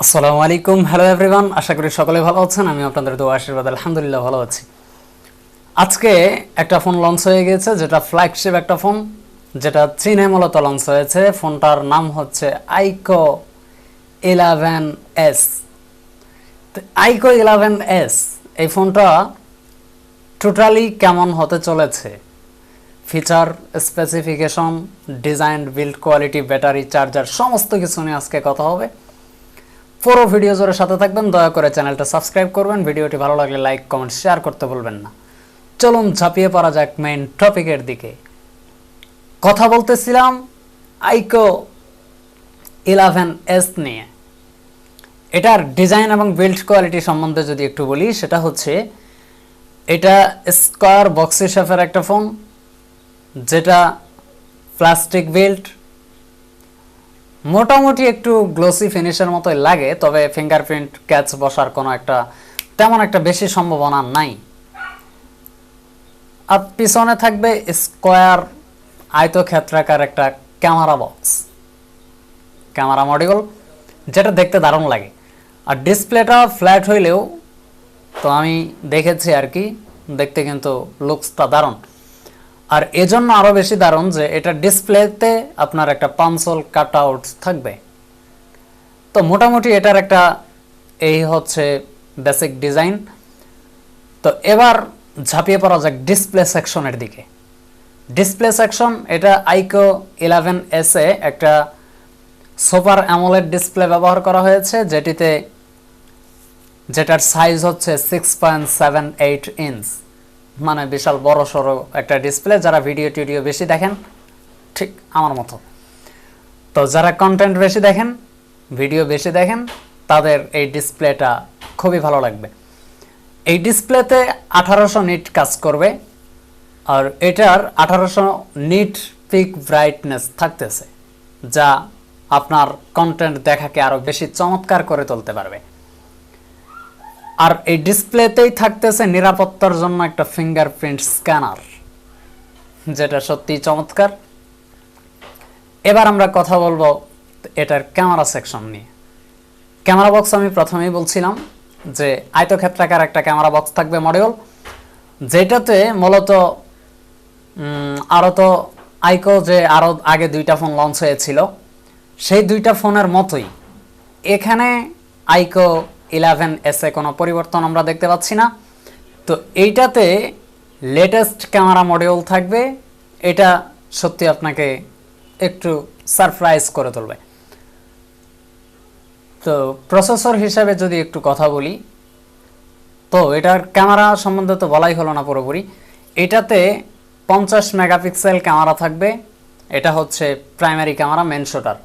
আসসালামু আলাইকুম, hello everyone. আশা করি সকলে ভালো আছেন। আমি আপনাদের দোয়া আশীর্বাদ আলহামদুলিল্লাহ ভালো আছি। আজকে একটা ফোন লঞ্চ হয়ে গেছে, যেটা ফ্ল্যাগশিপ একটা ফোন, যেটা চীনে মূলত লঞ্চ হয়েছে। ফোনটার নাম হচ্ছে আইকো 11s। আইকো 11s এই ফোনটা টোটালি কেমন হতে চলেছে, feature, specification, design, build quality, battery, charger, সমস্ত কিছু নিয়ে আজকে কথা হবে। পুরো ভিডিও জোরে সাথে থাকবেন। দয়া করে চ্যানেলটা সাবস্ক্রাইব করবেন। ভিডিওটি ভালো লাগলে লাইক, কমেন্ট, শেয়ার করতে ভুলবেন না। চলুন ঝাঁপিয়ে পড়া যাক মেইন টপিকের দিকে। কথা বলতেছিলাম আইকো 11s নিয়ে। এটার ডিজাইন এবং বিল্ড কোয়ালিটি সম্বন্ধে যদি একটু বলি, সেটা হচ্ছে এটা স্কোয়ার বক্সি শেপের একটা ফোন, যেটা প্লাস্টিক বিল্ড, মোটামুটি একটু গ্লোসি ফিনিশের মতোই লাগে, তবে ফিঙ্গারপ্রিন্ট ক্যাচ বসার কোনো একটা তেমন একটা বেশি সম্ভাবনা নাই। আর পিছনে থাকবে স্কোয়ার আয়তক্ষেত্রাকার একটা ক্যামেরা বক্স, ক্যামেরা মডিউল, যেটা দেখতে দারুণ লাগে। আর ডিসপ্লেটা ফ্ল্যাট হইলেও তো আমি দেখেছি আর কি, দেখতে কিন্তু লুকসটা দারুণ। আর এজন্য আরও বেশি দারুণ যে এটা ডিসপ্লেতে আপনার একটা পাঞ্চল কাট আউট থাকবে। তো মোটামুটি এটার একটা এই হচ্ছে বেসিক ডিজাইন। তো এবার ঝাঁপিয়ে পড়া যাক ডিসপ্লে সেকশনের দিকে। ডিসপ্লে সেকশন, এটা আইকো 11s এ একটা সুপার অ্যামোলেড ডিসপ্লে ব্যবহার করা হয়েছে, যেটার সাইজ হচ্ছে 6.78 ইঞ্চ, মানে বিশাল বড় সড়ো একটা ডিসপ্লে। যারা ভিডিও টিডিও বেশি দেখেন, ঠিক আমার মতো, তো যারা কন্টেন্ট বেশি দেখেন, ভিডিও বেশি দেখেন, তাদের এই ডিসপ্লেটা খুবই ভালো লাগবে। এই ডিসপ্লেতে 1800 নিট কাজ করবে, আর এটার 1800 নিট পিক ব্রাইটনেস থাকতেছে, যা আপনার কন্টেন্ট দেখাকে আরও বেশি চমৎকার করে তুলতে পারবে। আর এই ডিসপ্লেতেই থাকতেছে নিরাপত্তার জন্য একটা ফিঙ্গারপ্রিন্ট স্ক্যানার, যেটা সত্যিই চমৎকার। এবার আমরা কথা বলবো এটার ক্যামেরা সেকশন নিয়ে। ক্যামেরা বক্স আমি প্রথমেই বলছিলাম যে আয়তক্ষেত্রাকার একটা ক্যামেরা বক্স থাকবে মডিউল, যেটাতে মূলত আরও তো আইকো যে আরও আগে দুইটা ফোন লঞ্চ হয়েছিল, সেই দুইটা ফোনের মতোই এখানে আইকো 11s এ কোনো পরিবর্তন আমরা দেখতে পাচ্ছি না। তো এইটাতে লেটেস্ট ক্যামেরা মডিউল থাকবে, এটা সত্যি আপনাকে একটু সারপ্রাইজ করে তুলবে। তো প্রসেসর হিসাবে যদি একটু কথা বলি, তো এটার ক্যামেরা সম্বন্ধে তো বলাই হলো না পুরোপুরি। এটাতে 50 মেগাপিক্সেল ক্যামেরা থাকবে, এটা হচ্ছে প্রাইমারি ক্যামেরা, মেন শুটার,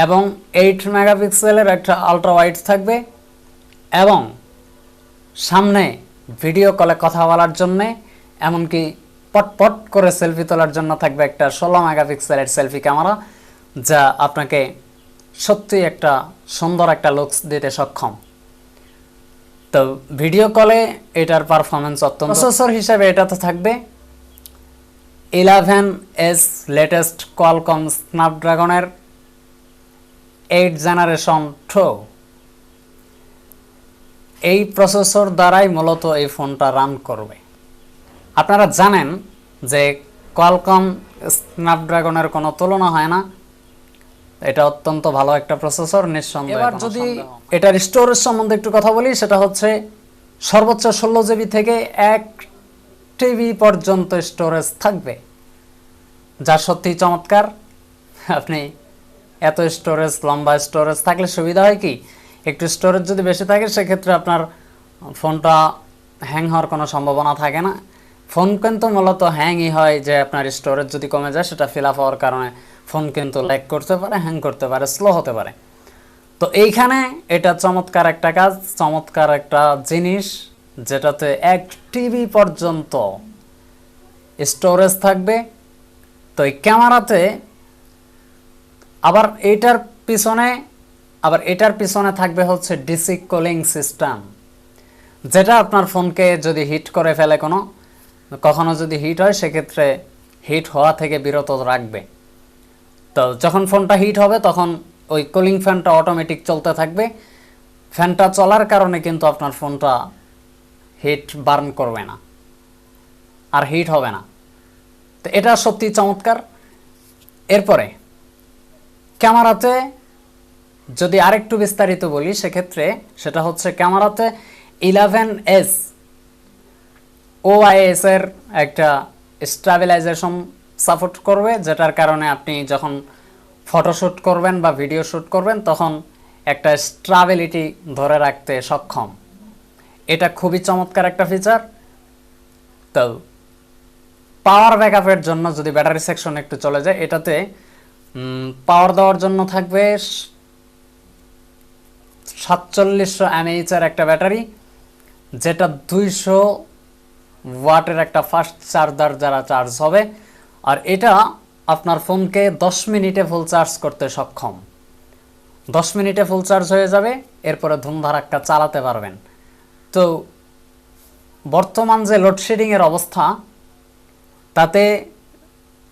এবং 8 মেগাপিক্সেলের একটা আলট্রা ওয়াইড থাকবে, এবং সামনে ভিডিও কলে কথা বলার জন্যে, এমনকি পটপট করে সেলফি তোলার জন্য থাকবে একটা 16 মেগাপিক্সেলের সেলফি ক্যামেরা, যা আপনাকে সত্যি একটা সুন্দর একটা লুকস দিতে সক্ষম। তো ভিডিও কলে এটার পারফরমেন্স অত্যন্ত। প্রসেসর হিসাবে এটাতে থাকবে 11s লেটেস্ট কোয়ালকম স্ন্যাপড্রাগনের 8 জেনারেশন 2। এই প্রসেসর দ্বারাই মূলত এই ফোনটা রান করবে। আপনারা জানেন যে কোয়ালকম স্ন্যাপড্রাগনের কোনো তুলনা হয় না, এটা অত্যন্ত ভালো একটা প্রসেসর নিঃসন্দেহে। এবার যদি এটার স্টোরেজ সম্বন্ধে একটু কথা বলি, সেটা হচ্ছে সর্বোচ্চ 16 জিবি থেকে 1 টিবি পর্যন্ত স্টোরেজ থাকবে, যা সত্যিই চমৎকার। আপনি এত স্টোরেজ, লম্বা স্টোরেজ থাকলে সুবিধা হয় কি, একটু স্টোরেজ যদি বেশি থাকে সেক্ষেত্রে আপনার ফোনটা হ্যাং হওয়ার কোনো সম্ভাবনা থাকে না। ফোন কিন্তু মূলত হ্যাংই হয় যে আপনার স্টোরেজ যদি কমে যায়, সেটা ফিল আপ হওয়ার কারণে ফোন কিন্তু ল্যাগ করতে পারে, হ্যাং করতে পারে, স্লো হতে পারে। তো এইখানে এটা চমৎকার একটা কাজ, চমৎকার একটা জিনিস, যেটাতে 1 টিবি পর্যন্ত স্টোরেজ থাকবে। তো এই ক্যামেরাতে আবার এটার পিছনে থাকবে হচ্ছে ডিসি কুলিং সিস্টেম, যেটা আপনার ফোনকে যদি হিট করে ফেলে, কখনো যদি হিট হয়, সেক্ষেত্রে হিট হওয়া থেকে বিরত রাখবে। তো যখন ফোনটা হিট হবে, তখন ওই কুলিং ফ্যানটা অটোমেটিক চলতে থাকবে, ফ্যানটা চলার কারণে কিন্তু আপনার ফোনটা হিট বার্ন করবে না, আর হিট হবে না। তো এটা সত্যি চমৎকার। এরপরে ক্যামেরাতে যদি আরেকটু বিস্তারিত বলি, সেক্ষেত্রে সেটা হচ্ছে ক্যামেরাতে 11s OIS এর একটা স্টেবিলাইজেশন সাপোর্ট করবে, যেটার কারণে আপনি যখন ফটোশ্যুট করবেন বা ভিডিও শ্যুট করবেন তখন একটা স্টেবিলিটি ধরে রাখতে সক্ষম। এটা খুবই চমৎকার একটা ফিচার। তো পাওয়ার ব্যাকআপের জন্য যদি ব্যাটারি সেকশন একটু চলে যায়, এটাতে পাওয়ার দেওয়ার জন্য থাকবে 4700 mAh এর একটা ব্যাটারি, যেটা 200 ওয়াটের একটা ফাস্ট চার্জার দ্বারা চার্জ হবে। আর এটা আপনার ফোনকে 10 মিনিটে ফুল চার্জ করতে সক্ষম। 10 মিনিটে ফুল চার্জ হয়ে যাবে, এরপরে ধুমধারাক্কা চালাতে পারবেন। তো বর্তমান যে লোডশেডিংয়ের অবস্থা, তাতে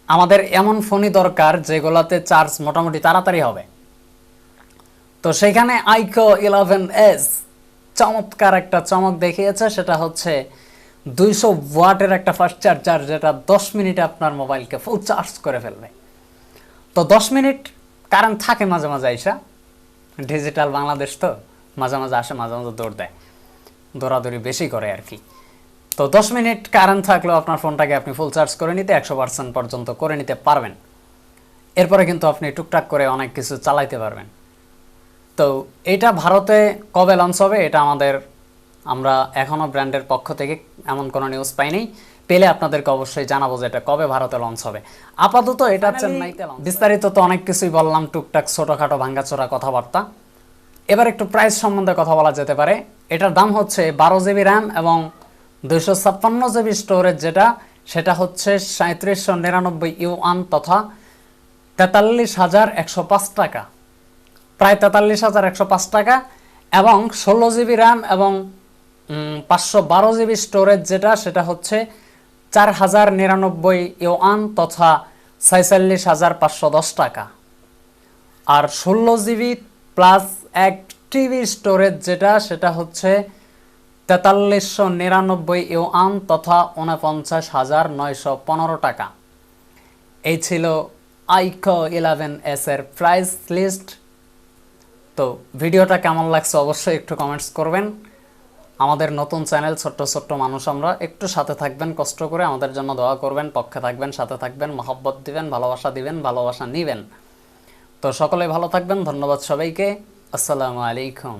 আমাদের এমন ফোনই দরকার যেগুলোতে চার্জ মোটামুটি তাড়াতাড়ি হবে। তো সেখানে IQOO 11s চমৎকার একটা চমক দেখিয়েছে। সেটা হচ্ছে 200 ওয়াটের একটা ফাস্ট চার্জার, যেটা 10 মিনিটে আপনার মোবাইলকে ফুল চার্জ করে ফেলবে। তো 10 মিনিট কারেন্ট থাকে মাঝে মাঝে আইসা, ডিজিটাল বাংলাদেশ তো মাঝে মাঝে আসে, মাঝে মাঝে দৌড় দেয়, দৌড়াদৌড়ি বেশি করে আর কি। তো 10 মিনিট কারেন্ট থাকলেও আপনার ফোনটাকে আপনি ফুল চার্জ করে নিতে 100% পর্যন্ত করে নিতে পারবেন। এরপরে কিন্তু আপনি টুকটাক করে অনেক কিছু চালাইতে পারবেন। তো এটা ভারতে কবে লঞ্চ হবে, এটা আমরা এখনও ব্র্যান্ডের পক্ষ থেকে এমন কোনো নিউজ পাইনি। পেলে আপনাদেরকে অবশ্যই জানাবো যে এটা কবে ভারতে লঞ্চ হবে। আপাতত এটা চেন্নাইতে লঞ্চ। বিস্তারিত তো অনেক কিছুই বললাম, টুকটাক ছোটোখাটো ভাঙ্গাচোরা কথাবার্তা। এবার একটু প্রাইস সম্বন্ধে কথা বলা যেতে পারে। এটার দাম হচ্ছে 12 জিবি র্যাম এবং 256 জিবি স্টোরেজ, সেটা হচ্ছে 3799 ইউয়ান তথা 43,105 টাকা, প্রায় 43,105 টাকা। এবং 16 জিবি র্যাম এবং 512 জিবি স্টোরেজ, সেটা হচ্ছে 4099 ইউয়ান তথা 46,510 টাকা। আর 16 জিবি প্লাস 1 টিবি স্টোরেজ, সেটা হচ্ছে 4399 ইউয়ান তথা 49,915 টাকা। এই ছিল IQOO 11s এর প্রাইস লিস্ট। তো ভিডিওটা কেমন লাগছে অবশ্যই একটু কমেন্টস করবেন। আমাদের নতুন চ্যানেল, ছোট্ট ছোট্ট মানুষ আমরা, একটু সাথে থাকবেন, কষ্ট করে আমাদের জন্য দোয়া করবেন, পক্ষে থাকবেন, সাথে থাকবেন, মহব্বত দিবেন, ভালোবাসা দিবেন, ভালোবাসা নিবেন। তো সকলে ভালো থাকবেন। ধন্যবাদ সবাইকে। আসসালামু আলাইকুম।